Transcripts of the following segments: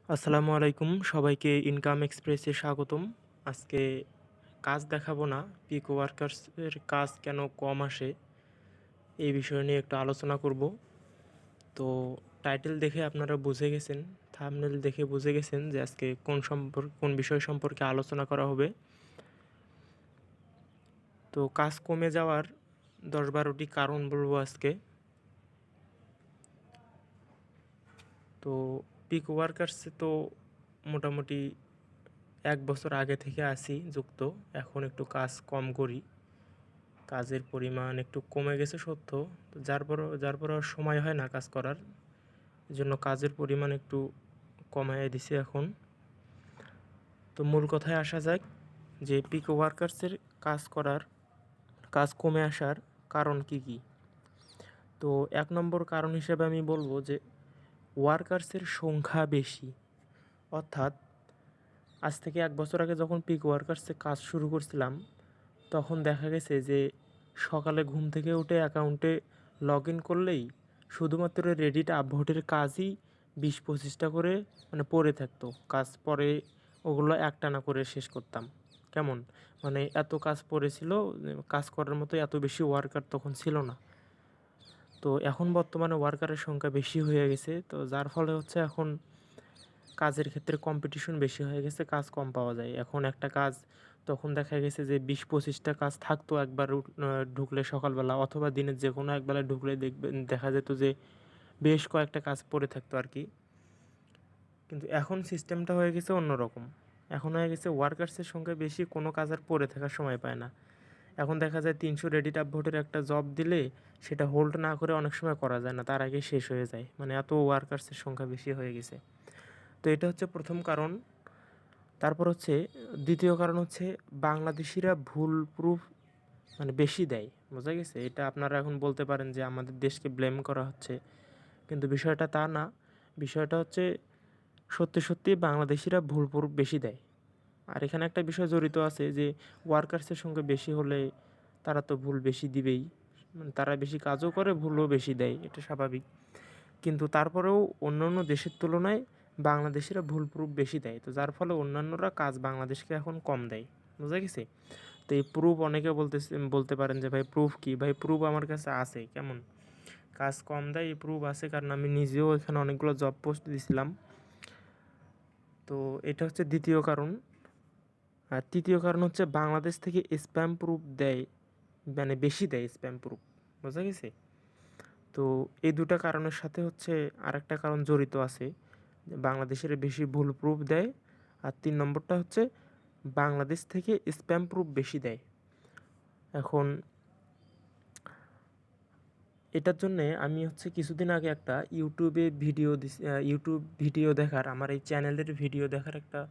আসসালামু আলাইকুম, সবাইকে ইনকাম এক্সপ্রেসে স্বাগতম। আজকে কাজ দেখাবো না, পিক ওয়ার্কার্সের কাজ কেন কম আসে এই বিষয় নিয়ে একটু আলোচনা করব। তো টাইটেল দেখে আপনারা বুঝে গেছেন, থাম্বনেল দেখে বুঝে গেছেন যে আজকে কোন বিষয় সম্পর্কে আলোচনা করা হবে। তো কাজ কমে যাওয়ার 10-12টি কারণ বলবো আজকে। তো পিক ওয়ার্কার্সে তো মোটামুটি 1 বছর আগে থেকে আছি যুক্ত। এখন একটু কাজ কম করি, কাজের পরিমাণ একটু কমে গেছে সত্য, তো যার পর আর সময় হয় না কাজ করার, এজন্য কাজের পরিমাণ একটু কমায় দিছি এখন। তো মূল কথায় আসা যাক যে পিক ওয়ার্কার্সের কাজ কমে আসার কারণ কি কি। তো 1 নম্বর কারণ হিসেবে আমি বলবো যে ওয়ার্কার্সের সংখ্যা বেশি। অর্থাৎ আজ থেকে 1 বছর আগে যখন পিক ওয়ার্কার্সে কাজ শুরু করছিলাম, তখন দেখা গেছে যে সকালে ঘুম থেকে উঠে অ্যাকাউন্টে লগ ইন করলেই শুধুমাত্র রেডিট আপভোটের কাজই 20-25টা করে মানে পড়ে থাকতো। কাজ পরে ওগুলো একটানা করে শেষ করতাম। কেমন মানে এত কাজ পড়েছিল, কাজ করার মতো এত বেশি ওয়ার্কার তখন ছিল না। তো এখন বর্তমানে ওয়ার্কারের সংখ্যা বেশি হয়ে গেছে, তো যার ফলে হচ্ছে এখন কাজের ক্ষেত্রে কম্পিটিশন বেশি হয়ে গেছে, কাজ কম পাওয়া যায়। এখন একটা কাজ তখন দেখা গেছে যে 20-25টা কাজ থাকতো একবার ঢুকলে সকালবেলা, অথবা দিনের যে কোনো একবেলায় ঢুকলে দেখা যেত যে বেশ কয়েকটা কাজ পড়ে থাকতো আর কি। কিন্তু এখন সিস্টেমটা হয়ে গেছে অন্যরকম। এখন হয়ে গেছে ওয়ার্কার্সের সংখ্যা বেশি, কোনো কাজ আর পড়ে থাকার সময় পায় না। এখন দেখা যায় 300 রেডিট আপভোটের একটা জব দিলে সেটা হোল্ড না করে অনেক সময় করা যায় না, তার আগে শেষ হয়ে যায়। মানে এত ওয়ার্কার্সের সংখ্যা বেশি হয়ে গেছে। তো এটা হচ্ছে প্রথম কারণ। তারপর হচ্ছে দ্বিতীয় কারণ হচ্ছে বাংলাদেশিরা ভুল প্রুফ মানে বেশি দেয়। বোঝা গেছে? এটা আপনারা এখন বলতে পারেন যে আমাদের দেশকে ব্লেম করা হচ্ছে, কিন্তু বিষয়টা তা না। বিষয়টা হচ্ছে সত্যি সত্যি বাংলাদেশিরা ভুল প্রুফ বেশি দেয়। আর এখানে একটা বিষয় জড়িত আছে যে ওয়ার্কার্সের সঙ্গে বেশি হলে তারা তো ভুল বেশি দিবেই, মানে তারা বেশি কাজও করে, ভুলও বেশি দেয়, এটা স্বাভাবিক। কিন্তু তারপরেও অন্য অন্য দেশের তুলনায় বাংলাদেশিরা ভুল প্রুফ বেশি দেয়, তো যার ফলে অন্যান্যরা কাজ বাংলাদেশকে এখন কম দেয়। বুঝা গেছে? তো এই প্রুফ অনেকে বলতে পারেন যে ভাই প্রুফ কি? ভাই প্রুফ আমার কাছে আছে। কেমন কাজ কম দেয় এই প্রুফ আছে, কারণ আমি নিজেও এখানে অনেকগুলো জব পোস্ট দিছিলাম। তো এটা হচ্ছে দ্বিতীয় কারণ। আর তৃতীয় কারণ হচ্ছে বাংলাদেশ থেকে স্প্যাম প্রুফ দেয়, মানে বেশি দেয় স্প্যাম প্রুফ। বোঝা গেছে? তো এই দুটা কারণের সাথে হচ্ছে আরেকটা কারণ জড়িত আছে, যে বাংলাদেশের বেশি ভুল প্রুফ দেয়। আর 3 নম্বরটা হচ্ছে বাংলাদেশ থেকে স্প্যাম প্রুফ বেশি দেয়। এখন এটার জন্যে আমি হচ্ছে কিছুদিন আগে একটা ইউটিউব ভিডিও দেখার, আমার এই চ্যানেলের ভিডিও দেখার একটা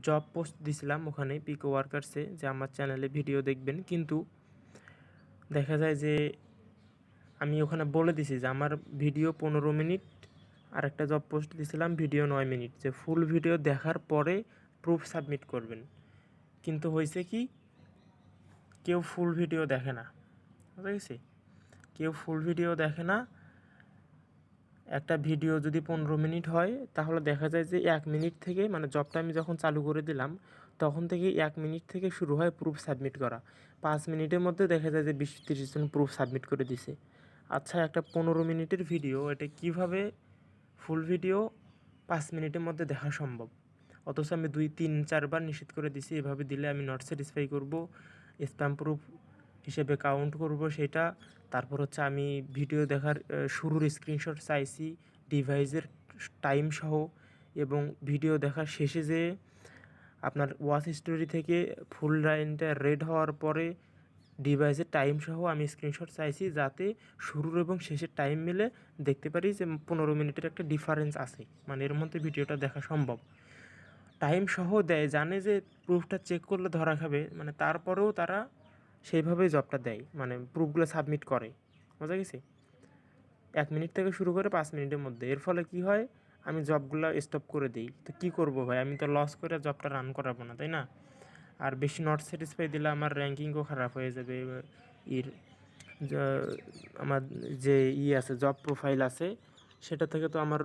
জব পোস্ট দিছিলাম ওখানে পিকো ওয়ার্কার্সে, যে আমার চ্যানেলে ভিডিও দেখবেন। কিন্তু দেখা যায় যে আমি ওখানে বলে দিছি যে আমার ভিডিও 15 মিনিট, আর একটা জব পোস্ট দিছিলাম ভিডিও 9 মিনিট, যে ফুল ভিডিও দেখার পরে প্রুফ সাবমিট করবেন। কিন্তু হয়েছে কি, কেউ ফুল ভিডিও দেখে না। বুঝা গেছে? কেউ ফুল ভিডিও দেখে না। একটা ভিডিও যদি 15 মিনিট হয়, তাহলে দেখা যায় যে 1 মিনিট থেকে, মানে জবটা আমি যখন চালু করে দিলাম তখন থেকে 1 মিনিট থেকে শুরু হয় প্রুফ সাবমিট করা। 5 মিনিটের মধ্যে দেখা যায় যে 20-30 জন প্রুফ সাবমিট করে দিছে। আচ্ছা, একটা 15 মিনিটের ভিডিও, এটা কিভাবে ফুল ভিডিও 5 মিনিটের মধ্যে দেখা সম্ভব? অথচ আমি 2-3-4 বার নিষেধ করে দিছি, এভাবে দিলে আমি নট স্যাটিসফাই করব, স্প্যাম প্রুফ হিসেবে কাউন্ট করব সেটা। তারপর হচ্ছে আমি ভিডিও দেখার শুরুর স্ক্রিনশট চাইছি ডিভাইসের টাইম সহ, এবং ভিডিও দেখার শেষে যে আপনার ওয়াচ হিস্টোরি থেকে ফুল লাইনটা রেড হওয়ার পরে ডিভাইসের টাইম সহ আমি স্ক্রিনশট চাইছি, যাতে শুরুর এবং শেষের টাইম মিলে দেখতে পারি যে 15 মিনিটের একটা ডিফারেন্স আছে, মানে এর মধ্যে ভিডিওটা দেখা সম্ভব। টাইম সহ দেয়, জানে যে প্রুফটা চেক করলে ধরা খাবে, মানে তারপরেও তারা সেইভাবেই জবটা দেয়, মানে প্রুফগুলো সাবমিট করে। বোঝা গেছে? 1 মিনিট থেকে শুরু করে 5 মিনিটের মধ্যে। এর ফলে কি হয়, আমি জবগুলো স্টপ করে দিই। তো কী করবো ভাই, আমি তো লস করে জবটা রান করাবো না, তাই না? আর বেশি নট স্যাটিসফাই দিলে আমার র্যাঙ্কিংও খারাপ হয়ে যাবে। এর যা- আমার যে আছে জব প্রোফাইল আছে, সেটা থেকে তো আমার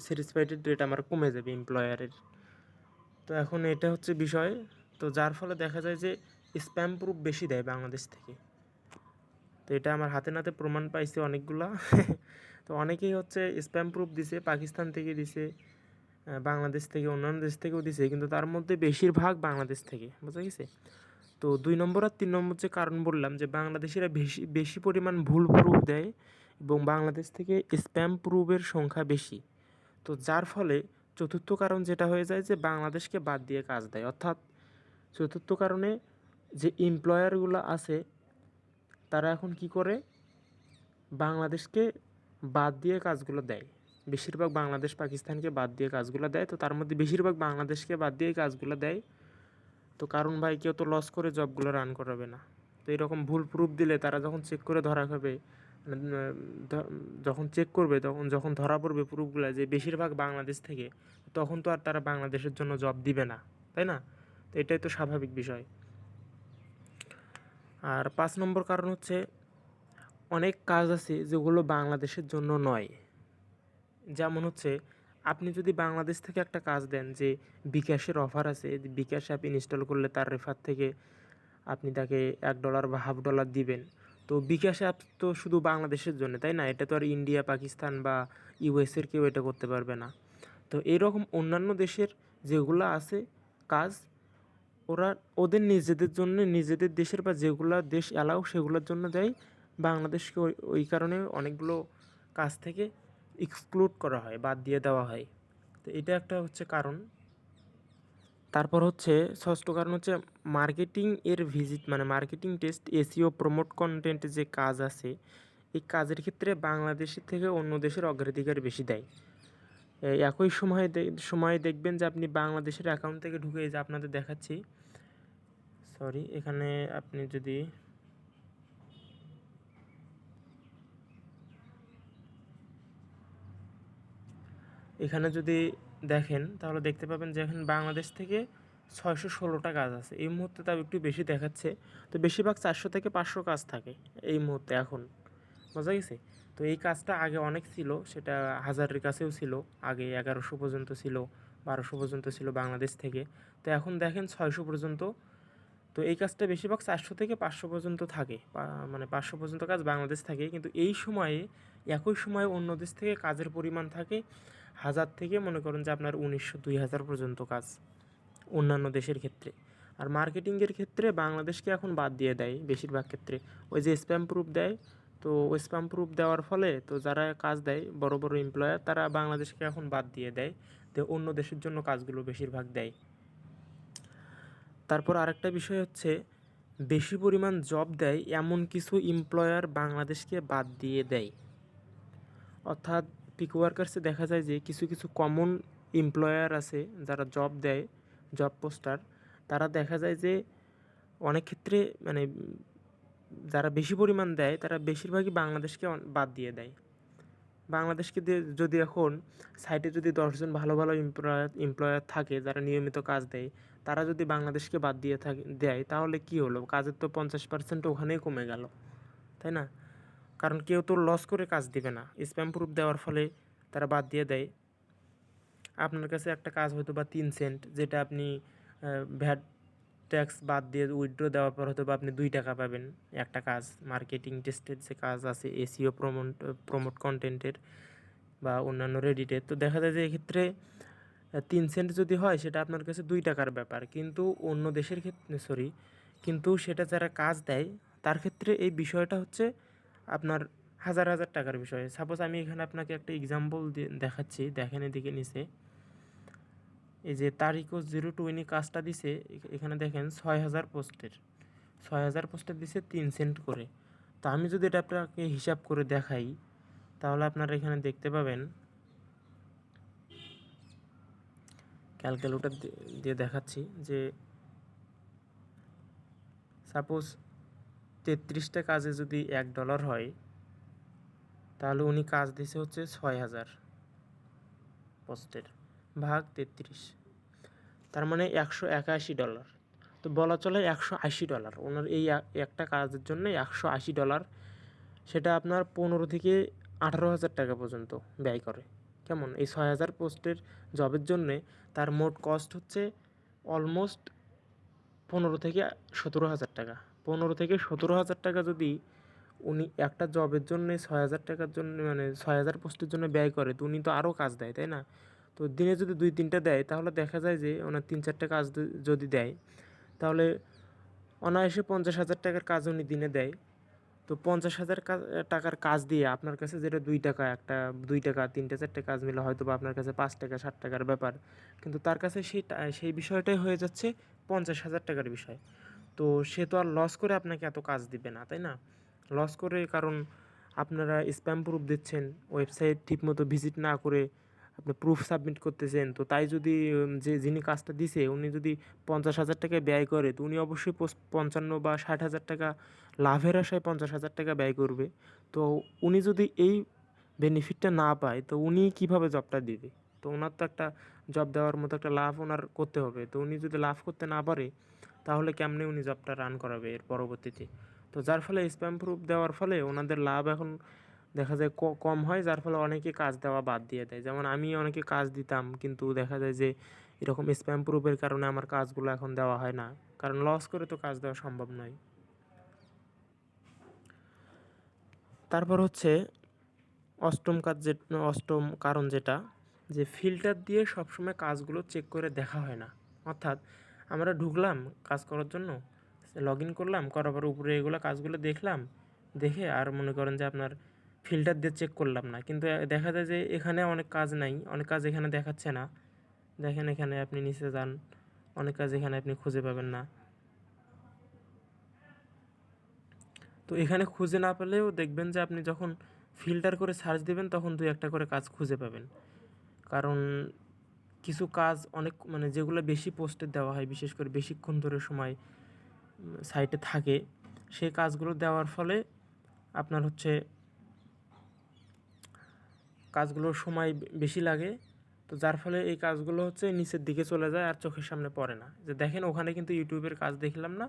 স্যাটিসফাইডের রেট আমার কমে যাবে এমপ্লয়ারের। তো এখন এটা হচ্ছে বিষয়। তো যার ফলে দেখা যায় যে স্প্যাম প্রুফ বেশি দেয় বাংলাদেশ থেকে। তো এটা আমার হাতে নাতে প্রমাণ পাইছে অনেকগুলা। তো অনেকেই হচ্ছে স্প্যাম প্রুফ দিছে, পাকিস্তান থেকে দিছে, বাংলাদেশ থেকে, অন্যান্য দেশ থেকেও দিছে, কিন্তু তার মধ্যে বেশিরভাগ বাংলাদেশ থেকে, বুঝা গেছে? তো 2 নম্বর আর 3 নম্বর যে কারণ বললাম যে বাংলাদেশিরা বেশি বেশি পরিমাণ ভুল প্রুফ দেয় এবং বাংলাদেশ থেকে স্প্যাম প্রুফের সংখ্যা বেশি। তো যার ফলে চতুর্থ কারণ যেটা হয়ে যায় যে বাংলাদেশকে বাদ দিয়ে কাজ দেয়, অর্থাৎ চতুর্থ কারণে যে এমপ্লয়ারগুলো আছে তারা এখন কি করে, বাংলাদেশকে বাদ দিয়ে কাজগুলো দেয়। বেশিরভাগ বাংলাদেশ পাকিস্তানকে বাদ দিয়ে কাজগুলো দেয়। তো তার মধ্যে বেশিরভাগ বাংলাদেশকে বাদ দিয়ে কাজগুলো দেয়। তো কারণ ভাই কেউ তো লস করে জবগুলো রান করাবে না। তো এরকম ভুল প্রুফ দিলে তারা যখন চেক করে ধরা খাবে, যখন চেক করবে, যখন ধরা পড়বে প্রুফগুলো যে বেশিরভাগ বাংলাদেশ থেকে, তখন তো আর তারা বাংলাদেশের জন্য জব দিবে না, তাই না? তো এটাই তো স্বাভাবিক বিষয়। আর 5 নম্বর কারণ হচ্ছে অনেক কাজ আছে যেগুলো বাংলাদেশের জন্য নয়। যেমন হচ্ছে আপনি যদি বাংলাদেশ থেকে একটা কাজ দেন যে বিকাশের অফার আছে, বিকাশ অ্যাপ ইনস্টল করলে তার রেফার থেকে আপনি তাকে $1 বা $1/2 দিবেন। তো বিকাশ অ্যাপ তো শুধু বাংলাদেশের জন্য, তাই না? এটা তো আর ইন্ডিয়া, পাকিস্তান বা ইউএসের কেউ এটা করতে পারবে না। তো এরকম অন্যান্য দেশের যেগুলো আছে কাজ, ওরা ওদের নিজেদের জন্য, নিজেদের দেশের বা যেগুলো দেশ অ্যালাউ সেগুলোর জন্য দেয়। বাংলাদেশকে ওই কারণে অনেকগুলো কাজ থেকে এক্সক্লুড করা হয়, বাদ দিয়ে দেওয়া হয়। তো এটা একটা হচ্ছে কারণ। তারপর হচ্ছে ষষ্ঠ কারণ হচ্ছে মার্কেটিং এর ভিজিট, মানে marketing test, SEO, promote content যে কাজ আছে, এই কাজের ক্ষেত্রে বাংলাদেশের থেকে অন্য দেশের অগ্রাধিকার বেশি দেয়। একই সময়ে দেখবেন যে আপনি বাংলাদেশের অ্যাকাউন্ট থেকে ঢুকে, যে আপনাদের দেখাচ্ছি, সরি, এখানে আপনি যদি দেখেন তাহলে দেখতে পাবেন যে এখন বাংলাদেশ থেকে 616টা কাজ আছে এই মুহূর্তে, তাও একটু বেশি দেখাচ্ছে। তো বেশিরভাগ 400 থেকে 500 কাজ থাকে এই মুহূর্তে এখন, বোঝা গেছে? তো এই কাজটা আগে অনেক ছিল, সেটা হাজারের কাছেও ছিল, আগে 1100 পর্যন্ত ছিল, 1200 পর্যন্ত ছিল বাংলাদেশ থেকে। তো এখন দেখেন 600 পর্যন্ত। তো এই কাজটা বেশিরভাগ 400 থেকে 500 পর্যন্ত থাকে, মানে 500 পর্যন্ত কাজ বাংলাদেশ থাকে। কিন্তু এই সময়ে, একই সময়ে অন্য দেশ থেকে কাজের পরিমাণ থাকে 1000 থেকে, মনে করেন যে আপনার 1900-2000 পর্যন্ত কাজ অন্যান্য দেশের ক্ষেত্রে। আর মার্কেটিংয়ের ক্ষেত্রে বাংলাদেশকে এখন বাদ দিয়ে দেয় বেশিরভাগ ক্ষেত্রে। ওই যে স্প্যাম প্রুফ দেয়, তো ওই স্প্যাম প্রুফ দেওয়ার ফলে তো যারা কাজ দেয় বড় বড় এমপ্লয়ার, তারা বাংলাদেশকে এখন বাদ দিয়ে দেয়, তো অন্য দেশের জন্য কাজগুলো বেশিরভাগ দেয়। তারপর আরেকটা বিষয় হচ্ছে বেশি পরিমাণ জব দেয় এমন কিছু এমপ্লয়ার বাংলাদেশকে বাদ দিয়ে দেয়। অর্থাৎ পিক ওয়ার্কার্সে দেখা যায় যে কিছু কিছু কমন এমপ্লয়ার আছে যারা জব দেয়, জব পোস্টার, তারা দেখা যায় যে অনেক ক্ষেত্রে মানে যারা বেশি পরিমাণ দেয় তারা বেশিরভাগই বাংলাদেশকে বাদ দিয়ে দেয়। বাংলাদেশকে দিয়ে যদি এখন সাইটে যদি 10 জন ভালো ভালো এমপ্লয়ার থাকে যারা নিয়মিত কাজ দেয়, তারা যদি বাংলাদেশকে বাদ দিয়ে দেয়, তাহলে কি হলো? কাজের তো 50% ওখানেই কমে গেল, তাই না? কারণ কেউ তো লস করে কাজ দিবে না। স্প্যাম প্রুফ দেওয়ার ফলে তারা বাদ দিয়ে দেয়। আপনার কাছে একটা কাজ হয়তো বা 3 সেন্ট, যেটা আপনি ভ্যাট ট্যাক্স বাদ দিয়ে উইথড্র দেওয়ার পর হয়তো বা আপনি 2 টাকা পাবেন। একটা কাজ মার্কেটিং টেস্টের যে কাজ আছে, এসইও, প্রমোট কন্টেন্টের বা অন্যান্য রেডিটের, তো দেখা যায় যে এক্ষেত্রে 3 সেন্ট যদি হয় সেটা আপনার কাছে 2 টাকার ব্যাপার। কিন্তু অন্য দেশের ক্ষেত্রে, কিন্তু সেটা যারা কাজ দেয় তার ক্ষেত্রে এই বিষয়টা হচ্ছে আপনার হাজার হাজার টাকার বিষয়। সাপোজ আমি এখানে আপনাকে একটা এক্সাম্পল দেখাচ্ছি, দেখেন এদিকে নিচে, এই যে তারিখও 02 কাজটা দিছে, এখানে দেখেন 6000 পোস্টের দিছে 3 সেন্ট করে। তো আমি যদি এটা আপনাকে হিসাব করে দেখাই, তাহলে আপনারা এখানে দেখতে পাবেন, ক্যালকুলেটর দিয়ে দেখাচ্ছি, যে সাপোজ 33টা কাজে যদি $1 হয়, তাহলে উনি কাজ দিছে হচ্ছে 6000 পোস্টের, ভাগ 33, তার মানে $181। তো বলা চলে $180 ওনার এই একটা কাজের জন্য $180। সেটা আপনার 15 থেকে 18,000 টাকা পর্যন্ত ব্যয় করে। কেমন? এই 6,000 পোস্টের জবের জন্যে তার মোট কস্ট হচ্ছে অলমোস্ট 15,000 থেকে 17,000 টাকা। 15,000 থেকে 17,000 টাকা যদি উনি একটা জবের জন্যে 6,000 টাকার জন্য মানে 6,000 পোস্টের জন্য ব্যয় করে, তো উনি তো আরও কাজ দেয়, তাই না? তো দিনে যদি 2-3টা দেয় তাহলে দেখা যায় যে ওনার 3-4টা কাজ যদি দেয় তাহলে অনায়াসে 50,000 টাকার কাজ উনি দিনে দেয়। তো 50,000 টাকার কাজ দিয়ে আপনার কাছে যেটা 2 টাকা, একটা 2 টাকা 3-4টে কাজ মিলে হয়তো বা আপনার কাছে 5 টাকা 60 টাকার ব্যাপার, কিন্তু তার কাছে সেই বিষয়টাই হয়ে যাচ্ছে 50,000 টাকার বিষয়। তো সে তো আর লস করে আপনাকে এত কাজ দিবে না, তাই না? লস করে, কারণ আপনারা স্প্যাম প্রুফ দিচ্ছেন, ওয়েবসাইট ঠিকমতো ভিজিট না করে আপনি প্রুফ সাবমিট করতেছেন। তো তাই যদি যিনি কাজটা দিছে উনি যদি 50,000 টাকা ব্যয় করে, তো উনি অবশ্যই 55 বা 60,000 টাকা লাভের আশায় 50,000 টাকা ব্যয় করবে। তো উনি যদি এই বেনিফিটটা না পায়, তো উনি কীভাবে জবটা দিবে? তো ওনার তো একটা জব দেওয়ার মতো একটা লাভ ওনার করতে হবে। তো উনি যদি লাভ করতে না পারে তাহলে কেমনে উনি জবটা রান করাবে এর পরবর্তীতে? তো যার ফলে স্প্যাম প্রুফ দেওয়ার ফলে ওনাদের লাভ এখন দেখা যায় কম হয়, যার ফলে অনেকে কাজ দেওয়া বাদ দিয়ে দেয়। যেমন আমি অনেকে কাজ দিতাম, কিন্তু দেখা যায় যে এরকম স্প্যাম প্রুফের কারণে আমার কাজগুলো এখন দেওয়া হয় না, কারণ লস করে তো কাজ দেওয়া সম্ভব নয়। তারপর হচ্ছে অষ্টম কারণ যেটা, যে ফিল্টার দিয়ে সবসময় কাজগুলো চেক করে দেখা হয় না। অর্থাৎ আমরা ঢুকলাম কাজ করার জন্য, লগ ইন করলাম, করার পর উপরে এগুলো কাজগুলো দেখলাম, দেখে আর মনে করেন যে আপনার ফিল্টার দিয়ে চেক করলাম না, কিন্তু দেখা যায় যে এখানে অনেক কাজ নাই, অনেক কাজ এখানে দেখাচ্ছে না। দেখেন এখানে আপনি নিচে যান, অনেক কাজ এখানে আপনি খুঁজে পাবেন না। তো এখানে খুঁজে না পেলেও দেখবেন যে আপনি যখন ফিল্টার করে সার্চ দিবেন তখন 2-1টা করে কাজ খুঁজে পাবেন। কারণ কিছু কাজ অনেক মানে যেগুলো বেশি পোস্টে দেওয়া হয়, বিশেষ করে বেশিক্ষণ ধরে সময় সাইটে থাকে, সেই কাজগুলো দেওয়ার ফলে আপনার হচ্ছে কাজগুলোর সময় বেশি লাগে। তো যার ফলে এই কাজগুলো হচ্ছে নিচের দিকে চলে যায় আর চোখের সামনে পড়ে না। যে দেখেন ওখানে কিন্তু ইউটিউবের কাজ দেখলাম না,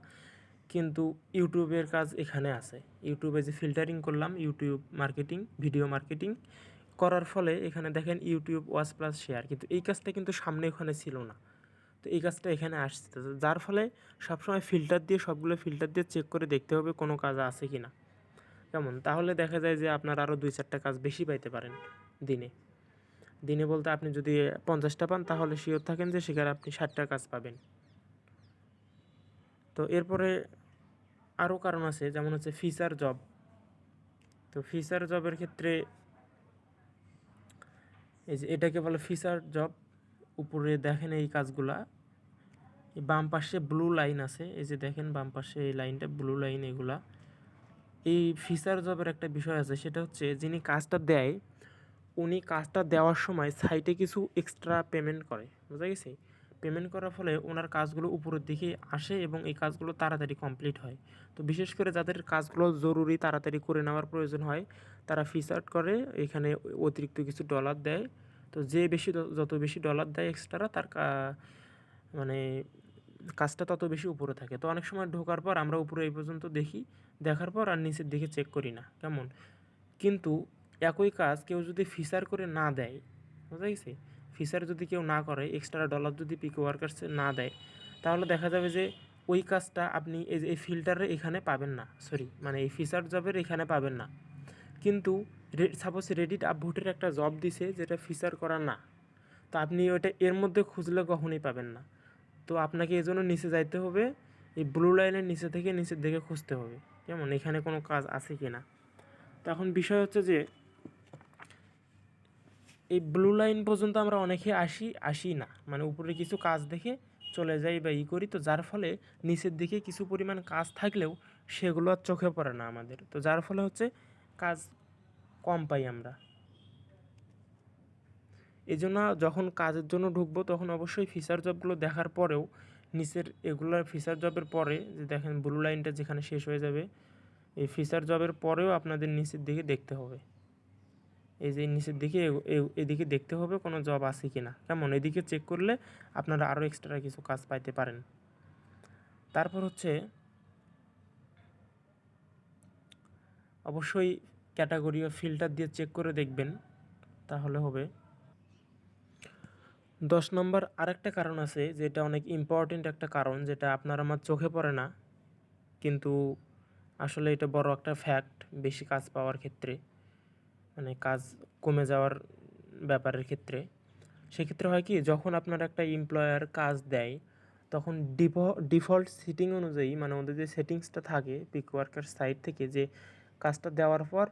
কিন্তু ইউটিউবের কাজ এখানে আছে। ইউটিউবে যে ফিল্টারিং করলাম, ইউটিউব মার্কেটিং, ভিডিও মার্কেটিং করার ফলে এখানে দেখেন ইউটিউব ওয়াচ প্লাস শেয়ার, কিন্তু এই কাজটা কিন্তু সামনে ওখানে ছিল না। তো এই কাজটা এখানে আসছে, যার ফলে সবসময় সবগুলো ফিল্টার দিয়ে চেক করে দেখতে হবে কোনো কাজ আছে কি না। কেমন? তাহলে দেখা যায় যে আপনার আরও 2-4টা কাজ বেশি পাইতে পারেন দিনে। দিনে বলতে আপনি যদি 50টা পান তাহলে শিওর থাকেন যে সেখানে আপনি 60টা কাজ পাবেন। তো এরপরে আরও কারণ আছে, যেমন হচ্ছে ফিচার জব। তো ফিচার জবের ক্ষেত্রে এই যে এটাকে বলে ফিচার জব। উপরে দেখেন এই কাজগুলা, এই বাম পাশে ব্লু লাইন আছে, এই যে দেখেন বাম পাশে এই লাইনটা ব্লু লাইন, এগুলা এই ফিচার জবের একটা বিষয় আছে, সেটা হচ্ছে যিনি কাজটা দেয় উনি কাজটা দেওয়ার সময় সাইটে কিছু এক্সট্রা পেমেন্ট করে, বুঝা গেছে? পেমেন্ট করার ফলে ওনার কাজগুলো উপরের দিকে আসে এবং এই কাজগুলো তাড়াতাড়ি কমপ্লিট হয়। তো বিশেষ করে যাদের কাজগুলো জরুরি, তাড়াতাড়ি করে নেওয়ার প্রয়োজন হয়, তারা ফিচার্ড করে, এখানে অতিরিক্ত কিছু ডলার দেয়। তো যত বেশি ডলার দেয় এক্সট্রা, তার মানে কাজটা তত বেশি উপরে থাকে। তো অনেক সময় ঢোকার পর আমরা উপরে এই পর্যন্ত দেখি, দেখার পর আর নিচের দিকে চেক করি না, কেমন? কিন্তু একই কাজ কেউ যদি ফিচার করে না দেয়, বুঝা গেছে? ফিচার যদি কেউ না করে, এক্সট্রা ডলার যদি পিক ওয়ার্কার্সে না দেয়, তাহলে দেখা যাবে যে ওই কাজটা আপনি এই ফিল্টারে এখানে পাবেন না, মানে এই ফিচার জবের এখানে পাবেন না। কিন্তু সাপোজ রেডিট আপভোটের একটা জব দিছে যেটা ফিচার করা না, তো আপনি ওইটা এর মধ্যে খুঁজলে কখনোই পাবেন না। তো আপনাকে এই জন্য নিচে যাইতে হবে, এই ব্লু লাইনের নিচে থেকে নিচের দিকে খুঁজতে হবে, কেমন? এখানে কোনো কাজ আছে কি না। তো এখন বিষয় হচ্ছে যে এই ব্লু লাইন পর্যন্ত আমরা অনেকে আসি না, মানে উপরে কিছু কাজ দেখে চলে যাই বা করি, তো যার ফলে নিচের দিকে কিছু পরিমাণ কাজ থাকলেও সেগুলো আর চোখে পড়ে না আমাদের। তো যার ফলে হচ্ছে কাজ কম পাই আমরা। এই জন্য যখন কাজের জন্য ঢুকবো তখন অবশ্যই ফিচার জবগুলো দেখার পরেও নিচের এগুলোর ফিচার জবের পরে যে দেখেন ব্লু লাইনটা যেখানে শেষ হয়ে যাবে, এই ফিচার জবের পরেও আপনাদের নিচের দিকে দেখতে হবে, এই যে নিচের দিকে এদিকে দেখতে হবে কোনো জব আছে কি না, কেমন? এদিকে চেক করলে আপনারা আরও এক্সট্রা কিছু কাজ পাইতে পারেন। তারপর হচ্ছে অবশ্যই ক্যাটাগরি ও ফিল্টার দিয়ে চেক করে দেখবেন, তাহলে হবে। 10 নম্বর আরেকটা কারণ আছে, যেটা অনেক ইম্পর্টেন্ট একটা কারণ, যেটা আপনার আমার চোখে পড়ে না, কিন্তু আসলে এটা বড় একটা ফ্যাক্ট বেশি কাজ পাওয়ার ক্ষেত্রে, মানে কাজ কমে যাওয়ার ব্যাপারের ক্ষেত্রে। সেক্ষেত্রে হয় কি, যখন আপনার একটা এমপ্লয়ার কাজ দেয়, তখন ডিফল্ট সেটিং অনুযায়ী, মানে ওদের যে সেটিংসটা থাকে পিক ওয়ার্কার সাইট থেকে, যে কাজটা দেওয়ার পর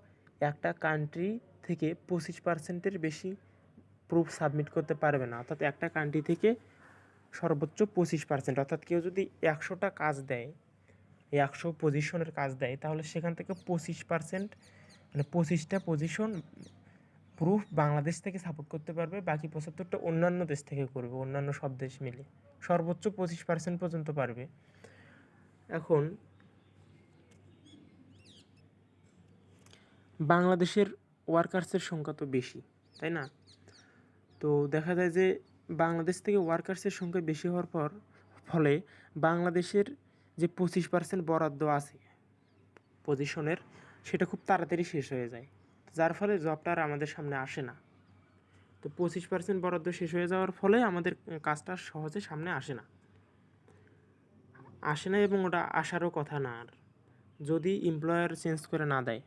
একটা কান্ট্রি থেকে 25%-এর বেশি প্রুফ সাবমিট করতে পারবে না। অর্থাৎ একটা কান্ট্রি থেকে সর্বোচ্চ 25%, অর্থাৎ কেউ যদি 100টা কাজ দেয়, 100 পজিশনের কাজ দেয়, তাহলে সেখান থেকে 25%, মানে 25টা পজিশন প্রুফ বাংলাদেশ থেকে সাপোর্ট করতে পারবে, বাকি 75টা অন্যান্য দেশ থেকে করবে, অন্যান্য সব দেশ মিলে সর্বোচ্চ 25% পর্যন্ত পারবে। এখন বাংলাদেশের ওয়ার্কার্সের সংখ্যা তো বেশি, তাই না? তো দেখা যায় যে বাংলাদেশ থেকে ওয়ার্কার্সের সংখ্যা বেশি হওয়ার ফলে বাংলাদেশের যে 25% বরাদ্দ আছে পজিশনের, সেটা খুব তাড়াতাড়ি শেষ হয়ে যায়, যার ফলে জবটা আর আমাদের সামনে আসে না। তো 25% বরাদ্দ শেষ হয়ে যাওয়ার ফলে আমাদের কাজটা সহজে সামনে আসে না, এবং ওটা আসারও কথা না, আর যদি এমপ্লয়ার চেঞ্জ করে না দেয়।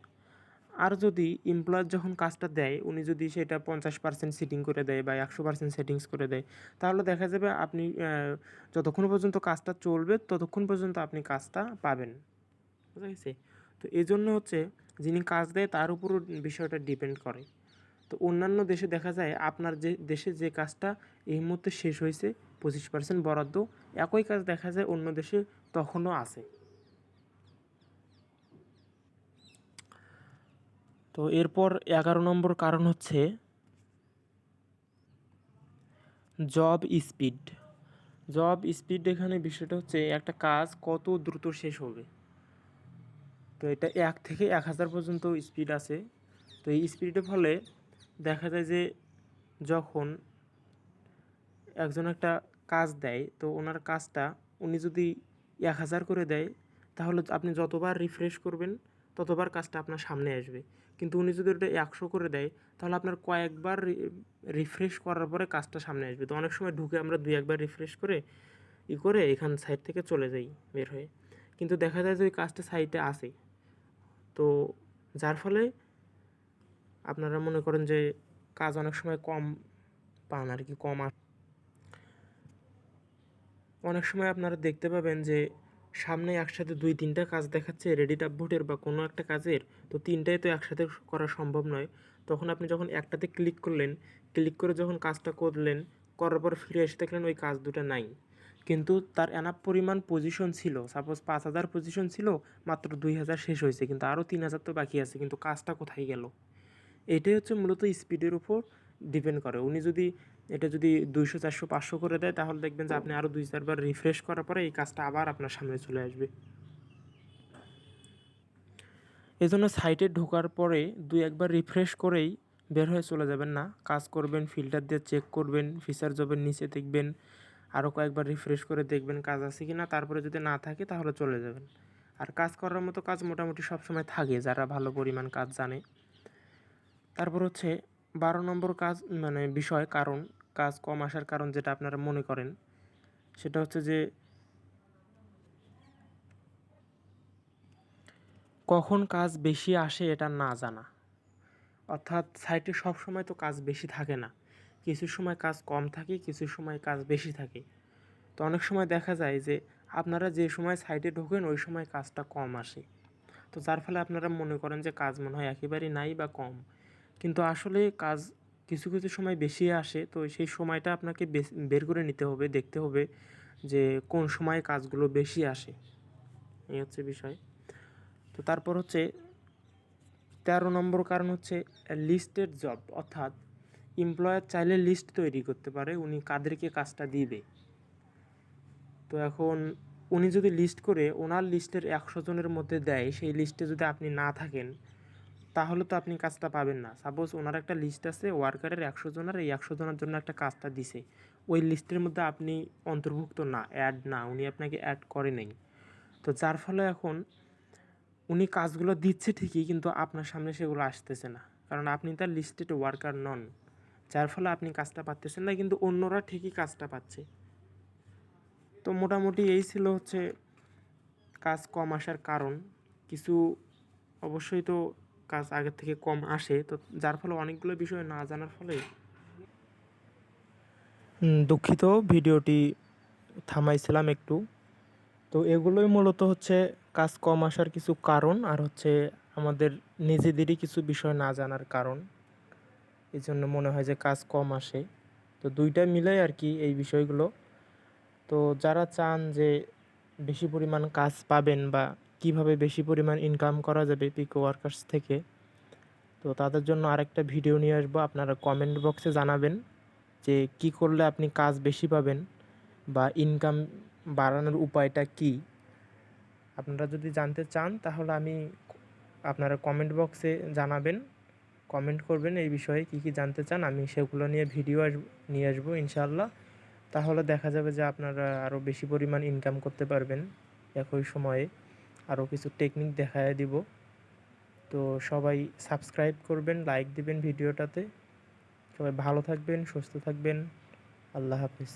আর যদি এমপ্লয়ার যখন কাজটা দেয়, উনি যদি সেটা 50% সেটিং করে দেয় বা 100% সেটিংস করে দেয়, তাহলে দেখা যাবে আপনি যতক্ষণ পর্যন্ত কাজটা চলবে ততক্ষণ পর্যন্ত আপনি কাজটা পাবেন। বুঝা গেছে? তো এই জন্য হচ্ছে, যিনি কাজ দেয় তার উপরও বিষয়টা ডিপেন্ড করে। তো অন্যান্য দেশে দেখা যায়, আপনার যে দেশে যে কাজটা এই মুহূর্তে শেষ হয়েছে 25% বরাদ্দ, একই কাজ দেখা যায় অন্য দেশে তখনও আছে। তো এরপর 11 নম্বর কারণ হচ্ছে জব স্পিড। জব স্পিড, এখানে বিষয়টা হচ্ছে একটা কাজ কত দ্রুত শেষ হবে। তো এটা 1 থেকে 1000 পর্যন্ত স্পিড আছে। তো এই স্পিডের ফলে দেখা যায় যে যখন একজন একটা কাজ দেয়, তো ওনার কাজটা উনি যদি 1000 করে দেয়, তাহলে আপনি যতবার রিফ্রেশ করবেন ততবার কাজটা আপনার সামনে আসবে। কিন্তু উনি যদি ওটা 100 করে দেয়, তাহলে আপনার কয়েকবার রিফ্রেশ করার পরে কাজটা সামনে আসবে। তো অনেক সময় ঢুকে আমরা 2-1 বার রিফ্রেশ করে এখান সাইট থেকে চলে যাই বের হয়ে, কিন্তু দেখা যায় যে ওই কাজটা সাইটে আসে। তো যার ফলে আপনারা মনে করেন যে কাজ অনেক সময় কম পান আর কি, অনেক সময় আপনারা দেখতে পাবেন যে সামনে একসাথে 2-3টা কাজ দেখাচ্ছে রেডি আপভোটের বা কোনো একটা কাজের, তো 3টাই তো একসাথে করা সম্ভব নয়। তখন আপনি যখন একটাতে ক্লিক করলেন, ক্লিক করে যখন কাজটা করলেন, করার পর ফিরে এসে দেখলেন ওই কাজ দুটো নাই, কিন্তু তার এনাফ পরিমাণ পজিশন ছিল, সাপোজ 5000 পজিশন ছিল, মাত্র 2000 শেষ হয়েছে, কিন্তু আরও 3000 তো বাকি আছে, কিন্তু কাজটা কোথায় গেল? এটাই হচ্ছে মূলত স্পিডের উপর ডিপেন্ড করে। উনি যদি এটা যদি 200, 400, 500 করে দেয়, তাহলে দেখবেন যে আপনি আরও 2-4 বার রিফ্রেশ করার পরে এই কাজটা আবার আপনার সামনে চলে আসবে। এজন্য সাইটে ঢোকার পরে 2-1 বার রিফ্রেশ করেই বের হয়ে চলে যাবেন না। কাজ করবেন, ফিল্টার দিয়ে চেক করবেন, ফিচার জবের নিচে দেখবেন, আরও কয়েকবার রিফ্রেশ করে দেখবেন কাজ আছে কি না, তারপরে যদি না থাকে তাহলে চলে যাবেন। আর কাজ করার মতো কাজ মোটামুটি সবসময় থাকে, যারা ভালো পরিমাণ কাজ জানে। তারপর হচ্ছে 12 নম্বর কাজ, মানে বিষয় কারণ, কাজ কম আসার কারণ যেটা আপনারা মনে করেন, সেটা হচ্ছে যে কখন কাজ বেশি আসে এটা না জানা। অর্থাৎ সাইটে সব সময় তো কাজ বেশি থাকে না, কিছু সময় কাজ কম থাকে, কিছু সময় কাজ বেশি থাকে। তো অনেক সময় দেখা যায় যে আপনারা যে সময় সাইটে ঢোকেন ওই সময় কাজটা কম আসে, তো যার ফলে আপনারা মনে করেন যে কাজ মনে হয় একেবারেই নাই বা কম, কিন্তু আসলে কাজ কিছু কিছু সময় বেশি আসে। তো সেই সময়টা আপনাকে বের করে নিতে হবে, দেখতে হবে যে কোন সময় কাজগুলো বেশি আসে, এই হচ্ছে বিষয়। তো তারপর হচ্ছে 13 নম্বর কারণ হচ্ছে লিস্টেড জব, অর্থাৎ এমপ্লয়ার চাইলে লিস্ট তৈরি করতে পারে উনি কাদেরকে কাজটা দিবে। তো এখন উনি যদি লিস্ট করে ওনার লিস্টের 100 জনের মধ্যে দেয়, সেই লিস্টে যদি আপনি না থাকেন, তাহলে তো আপনি কাজটা পাবেন না। সাপোজ ওনার একটা লিস্ট আছে ওয়ার্কারের 100 জনের, এই 100 জনের জন্য একটা কাজটা দিছে, ওই লিস্টের মধ্যে আপনি অন্তর্ভুক্ত না, অ্যাড না, উনি আপনাকে অ্যাড করে নেই। তো যার ফলে এখন উনি কাজগুলো দিচ্ছে ঠিকই, কিন্তু আপনার সামনে সেগুলো আসতেছে না, কারণ আপনি তার লিস্টেড ওয়ার্কার নন, যার ফলে আপনি কাজটা পাচ্তেছেন না, কিন্তু অন্যরা ঠিকই কাজটা পাচ্ছে। তো মোটামুটি এই ছিল হচ্ছে কাজ কম আসার কারণ। কিছু অবশ্যই তো কাজ আগের থেকে কম আসে, তো যার ফলে অনেকগুলো বিষয় না জানার ফলে দুঃখিত, ভিডিওটি থামাইছিলাম একটু। তো এগুলোই মূলত হচ্ছে কাজ কম আসার কিছু কারণ, আর হচ্ছে আমাদের নিজেদেরই কিছু বিষয় না জানার কারণ। এই জন্য মনে হয় যে কাজ কম আসে। তো দুইটা মিলাই আর কি এই বিষয়গুলো। তো যারা চান যে বেশি পরিমাণ কাজ পাবেন বা কিভাবে বেশি পরিমাণ ইনকাম করা যাবে পিকো ওয়ার্কার্স থেকে, তো তাদের জন্য আরেকটা ভিডিও নিয়ে আসবো। আপনারা কমেন্ট বক্সে জানাবেন যে কি করলে আপনি কাজ বেশি পাবেন বা ইনকাম বাড়ানোর উপায়টা কী। আপনারা যদি জানতে চান তাহলে আপনারা কমেন্ট বক্সে জানাবেন, কমেন্ট করবেন এই বিষয়ে কী কী জানতে চান, আমি সেগুলো নিয়ে ভিডিও নিয়ে আসবো ইনশাআল্লাহ। তাহলে দেখা যাবে যে আপনারা আরও বেশি পরিমাণ ইনকাম করতে পারবেন। একই সময়ে আরও কিছু টেকনিক দেখায় দিব। তো সবাই সাবস্ক্রাইব করবেন, লাইক দিবেন ভিডিওটাতে। সবাই ভালো থাকবেন, সুস্থ থাকবেন। আল্লাহ হাফিজ।